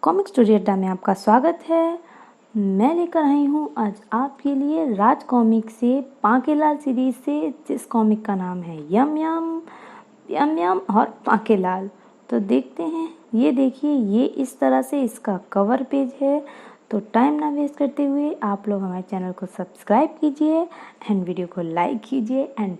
Comic story अड्डा में आपका स्वागत है। मैं लेकर आई हूँ आज आपके लिए राज कॉमिक से पाकेलाल सीरीज से, जिस कॉमिक का नाम है यम यम यम यम और पाकेलाल। तो देखते हैं। ये देखिए, ये इस तरह से इसका कवर पेज है। तो टाइम ना वेस्ट करते हुए आप लोग हमारे चैनल को सब्सक्राइब कीजिए एंड वीडियो को लाइक कीजिए एंड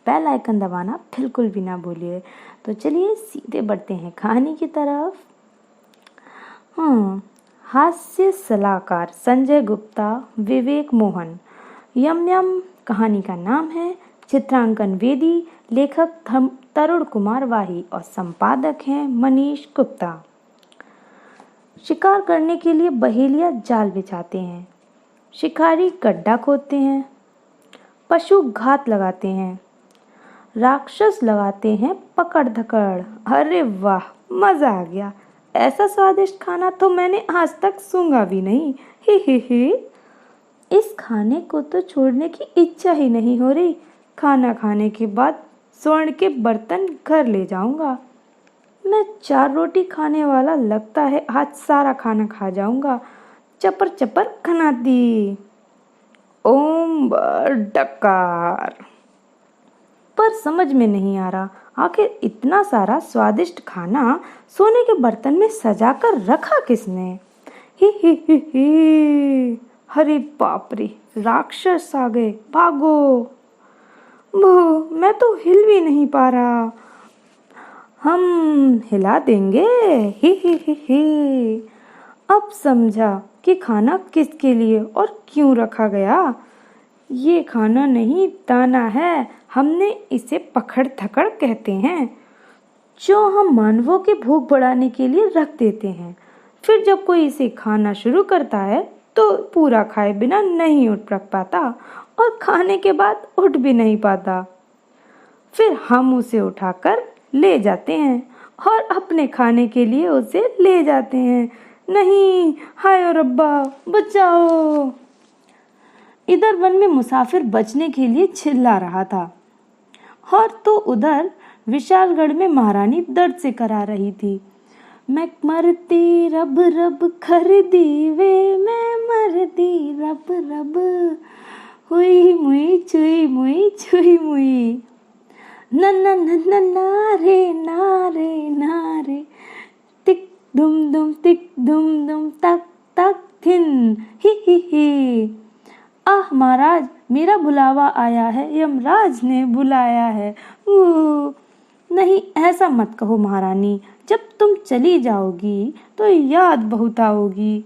बेल आइकन दबाना बिल्कुल भी ना भूलिए। तो चलिए सीधे बढ़ते हैं कहानी की तरफ। हास्य सलाहकार संजय गुप्ता, विवेक मोहन। यम यम कहानी का नाम है। चित्रांकन वेदी, लेखक तरुण कुमार वाही और संपादक हैं मनीष गुप्ता। शिकार करने के लिए बहेलिया जाल बिछाते हैं, शिकारी गड्ढा खोदते हैं, पशु घात लगाते हैं, राक्षस लगाते हैं पकड़ धकड़। अरे वाह, मजा आ गया। ऐसा स्वादिष्ट खाना तो मैंने आज तक सूंघा भी नहीं। ही। इस खाने को तो छोड़ने की इच्छा ही नहीं हो रही। खाना खाने के बाद स्वर्ण के बर्तन घर ले जाऊंगा। मैं 4 रोटी खाने वाला लगता है, आज सारा खाना खा जाऊंगा। चपर चपर खनाती। ओम डकार। पर समझ में नहीं आ रहा, आखिर इतना सारा स्वादिष्ट खाना सोने के बर्तन में सजा कर रखा किसने? ही। अरे बाप रे, राक्षस आ गए, भागो। मैं तो हिल भी नहीं पा रहा। हम हिला देंगे। ही। अब समझा कि खाना किसके लिए और क्यों रखा गया। ये खाना नहीं, दाना है। हमने इसे पकड़ धकड़ कहते हैं, जो हम मानवों की भूख बढ़ाने के लिए रख देते हैं। फिर जब कोई इसे खाना शुरू करता है तो पूरा खाए बिना नहीं उठ पाता और खाने के बाद उठ भी नहीं पाता। फिर हम उसे उठाकर ले जाते हैं और अपने खाने के लिए उसे ले जाते हैं। नहीं, हाय रब्बा, बचाओ। इधर वन में मुसाफिर बचने के लिए चिल्ला रहा था और तो उधर विशालगढ़ में महारानी दर्द से करा रही थी। मैं मरती रब रब खरीदी वे, मैं मरती रब रब, हुई मुई चुई मुई चुई मुई। नन्ना नन्ना नारे नारे नारे, तिक दुम दुम तक तक थिन। ही। आह महाराज, मेरा बुलावा आया है, यमराज ने बुलाया है। नहीं, ऐसा मत कहो महारानी। जब तुम चली जाओगी तो याद बहुत आओगी।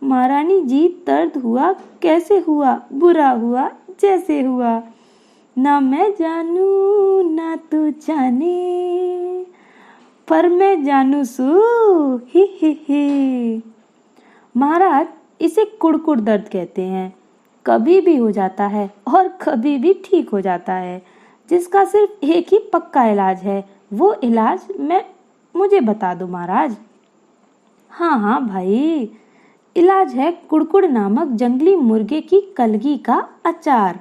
महारानी जी, दर्द हुआ कैसे हुआ? बुरा हुआ जैसे हुआ। ना मैं जानू ना तू जाने, पर मैं जानू सू। ही। महाराज, इसे कुड़कुड़ दर्द कहते हैं। कभी भी हो जाता है और कभी भी ठीक हो जाता है, जिसका सिर्फ एक ही पक्का इलाज है। वो इलाज मुझे बता दो महाराज। हाँ भाई, इलाज है कुड़कुड़ नामक जंगली मुर्गे की कलगी का अचार,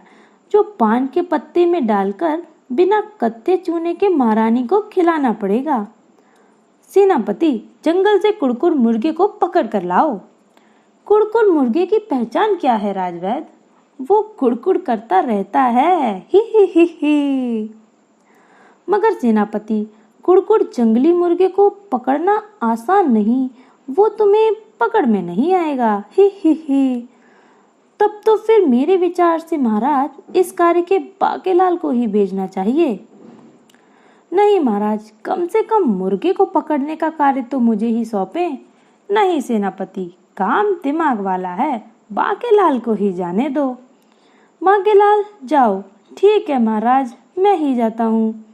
जो पान के पत्ते में डालकर बिना कत्ते चूने के महारानी को खिलाना पड़ेगा। सेनापति, जंगल से कुड़कुड़ मुर्गे को पकड़ कर लाओ। कुड़कुड़ मुर्गे की पहचान क्या है राजवैद? वो कुड़कुड़ करता रहता है। ही। मगर सेनापति, कुड़कुड़ जंगली मुर्गे को पकड़ना आसान नहीं, वो तुम्हें पकड़ में नहीं आएगा। ही। तब तो फिर मेरे विचार से महाराज, इस कार्य के बाकेलाल को ही भेजना चाहिए। नहीं महाराज, कम से कम मुर्गे को पकड़ने का कार्य तो मुझे ही सौंपे। नहीं सेनापति, काम दिमाग वाला है, बाकेलाल को ही जाने दो। बाकेलाल, जाओ। ठीक है महाराज, मैं ही जाता हूँ।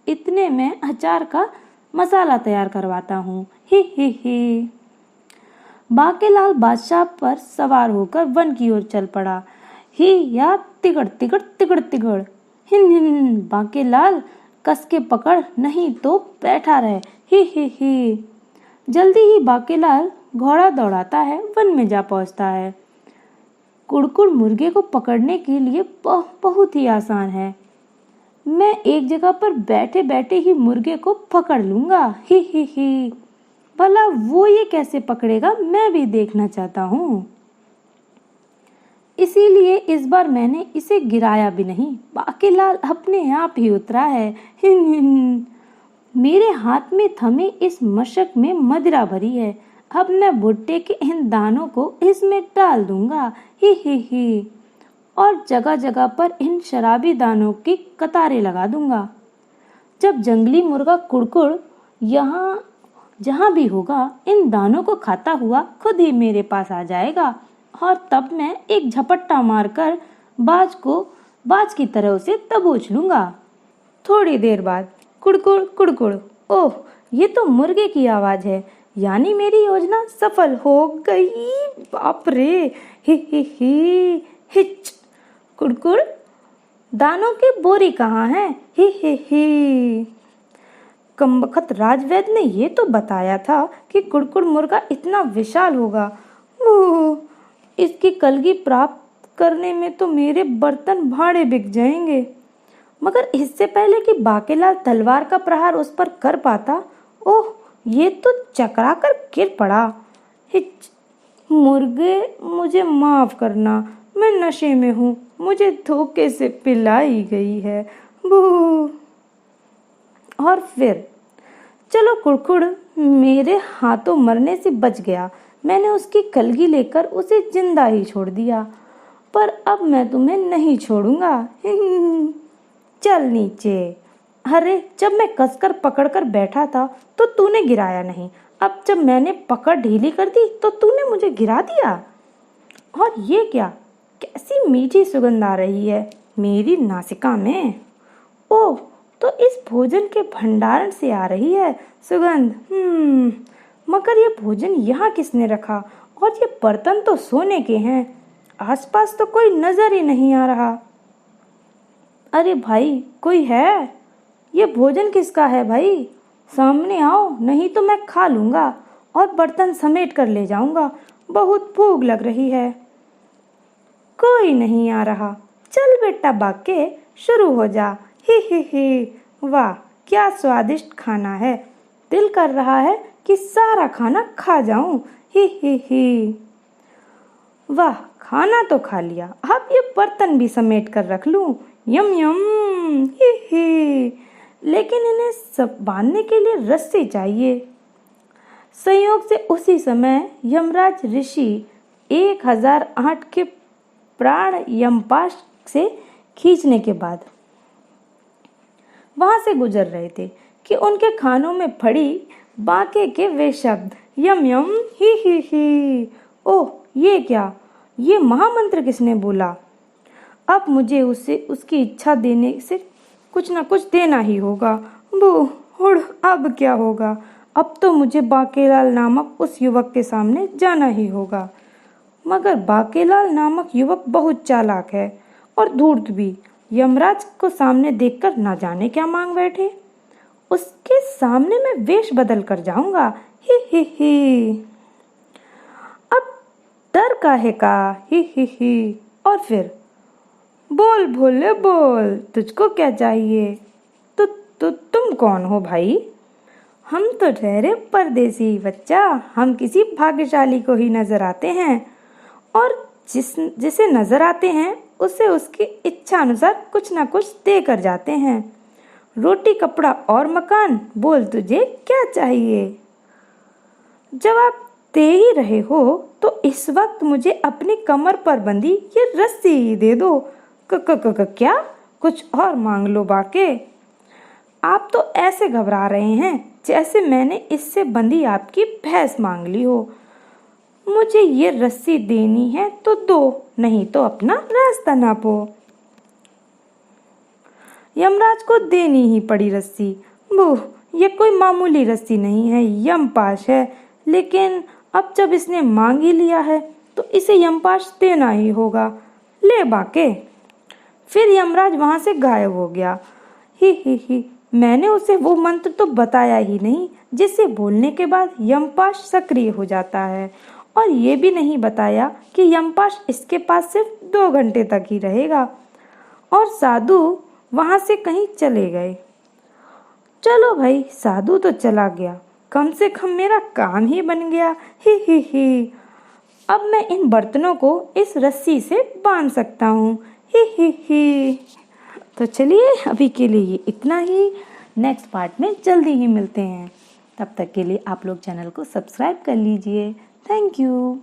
इतने में अचार का मसाला तैयार करवाता हूँ। ही। बाकेलाल बादशाह पर सवार होकर वन की ओर चल पड़ा। ही या तिगड़ तिगड़ तिगड़ तिगड़। हिन। बाकेलाल, कस के पकड़, नहीं तो बैठा रहे। ही। जल्दी ही बाकेलाल घोड़ा दौड़ाता है, वन में जा पहुंचता है। कुड़कुड़ मुर्गे को पकड़ने के लिए बहुत ही आसान है। मैं एक जगह पर बैठे बैठे ही मुर्गे को पकड़ लूंगा। ही। भला वो ये कैसे पकड़ेगा, मैं भी देखना चाहता हूँ। इसीलिए इस बार मैंने इसे गिराया भी नहीं, बाकीलाल अपने आप ही उतरा है। हिन। मेरे हाथ में थमे इस मशक में मदिरा भरी है। अब मैं भुट्टे के इन दानों को इसमें डाल दूंगा। ही। और जगह जगह पर इन शराबी दानों की कतारें लगा दूंगा। जब जंगली मुर्गा कुड़कुड़ यहाँ जहाँ भी होगा, इन दानों को खाता हुआ खुद ही मेरे पास आ जाएगा और तब मैं एक झपट्टा मारकर बाज की तरह उसे दबोच लूंगा। थोड़ी देर बाद कुड़कुड़ कुड़कुड़। ओह, ये तो मुर्गे की आवाज है, यानी मेरी योजना सफल हो गई। बाप रे। ही। हिच। कुड़कुड़, दानों की बोरी कहाँ है? ही। कमबख्त राजवैद्य ने ये तो बताया था कि कुड़कुड़ मुर्गा इतना विशाल होगा। इसकी कलगी प्राप्त करने में तो मेरे बर्तन भाड़े बिक जाएंगे। मगर इससे पहले कि बाकीलाल तलवार का प्रहार उस पर कर पाता, ओह, ये तो चकरा कर गिर पड़ा। हिच। मुर्गे, मुझे माफ करना, मैं नशे में हूँ, मुझे धोखे से पिलाई गई है। बू। और फिर चलो कुड़कुड़ मेरे हाथों मरने से बच गया। मैंने उसकी कलगी लेकर उसे जिंदा ही छोड़ दिया, पर अब मैं तुम्हें नहीं छोड़ूंगा। चल नीचे। अरे, जब मैं कसकर पकड़कर बैठा था तो तूने गिराया नहीं, अब जब मैंने पकड़ ढीली कर दी तो तूने मुझे गिरा दिया। और ये क्या, कैसी मीठी सुगंध आ रही है मेरी नासिका में। ओह, तो इस भोजन के भंडारण से आ रही है सुगंध। मगर ये भोजन यहाँ किसने रखा? और ये बर्तन तो सोने के हैं, आसपास तो कोई नजर ही नहीं आ रहा। अरे भाई, कोई है? ये भोजन किसका है भाई? सामने आओ, नहीं तो मैं खा लूंगा और बर्तन समेट कर ले जाऊंगा, बहुत भूख लग रही है। कोई नहीं आ रहा। चल बेटा बाके, शुरू हो जा। ही। वाह, क्या स्वादिष्ट खाना है, दिल कर रहा है कि सारा खाना खा जाऊं। ही। वाह, खाना तो खा लिया, अब ये बर्तन भी समेट कर रख लूं। यम। ही। लेकिन इन्हें सब बांधने के लिए रस्सी चाहिए। संयोग से उसी समय यमराज ऋषि 1008 के प्राण यमपाश से खींचने के बाद वहां से गुजर रहे थे कि उनके कानों में पड़ी बाके के वे शब्द, यम। ही। ओह, ये क्या, ये महामंत्र किसने बोला? अब मुझे उसे उसकी इच्छा देने से कुछ न कुछ देना ही होगा। बूढ़, अब क्या होगा? अब तो मुझे बाकेलाल नामक उस युवक के सामने जाना ही होगा। मगर बाकेलाल नामक युवक बहुत चालाक है और धूर्त भी। यमराज को सामने देखकर ना जाने क्या मांग बैठे। उसके सामने मैं वेश बदल कर जाऊंगा। ही। अब डर काहे का? ही। और फिर बोल भोले बोल, तुझको क्या चाहिए? तो तुम कौन हो भाई? हम तो ठहरे परदेसी बच्चा, हम किसी भाग्यशाली को ही नजर आते हैं और जिसे नजर आते हैं उसे उसकी इच्छा अनुसार कुछ ना कुछ दे कर जाते हैं। रोटी, कपड़ा और मकान, बोल तुझे क्या चाहिए? जवाब दे ही रहे हो तो इस वक्त मुझे अपनी कमर पर बंधी ये रस्सी ही दे दो। क्या? कुछ और मांग लो बाके। आप तो ऐसे घबरा रहे हैं जैसे मैंने इससे बंधी आपकी भैंस मांग ली हो। मुझे ये रस्सी देनी है तो दो, नहीं तो अपना रास्ता नापो। यमराज को देनी ही पड़ी रस्सी। ये कोई मामूली रस्सी नहीं है, यमपाश है। लेकिन अब जब इसने मांग ही लिया है तो इसे यमपाश देना ही होगा। ले बाके। फिर यमराज वहां से गायब हो गया। ही। मैंने उसे वो मंत्र तो बताया ही नहीं जिसे बोलने के बाद यमपाश सक्रिय हो जाता है, और ये भी नहीं बताया कि यमपाश इसके पास सिर्फ 2 घंटे तक ही रहेगा और साधु वहाँ से कहीं चले गए। चलो भाई, साधु तो चला गया, कम से कम मेरा काम ही बन गया। ही। अब मैं इन बर्तनों को इस रस्सी से बांध सकता हूँ। ही। तो चलिए अभी के लिए ये इतना ही। नेक्स्ट पार्ट में जल्दी ही मिलते हैं। तब तक के लिए आप लोग चैनल को सब्सक्राइब कर लीजिए। Thank you.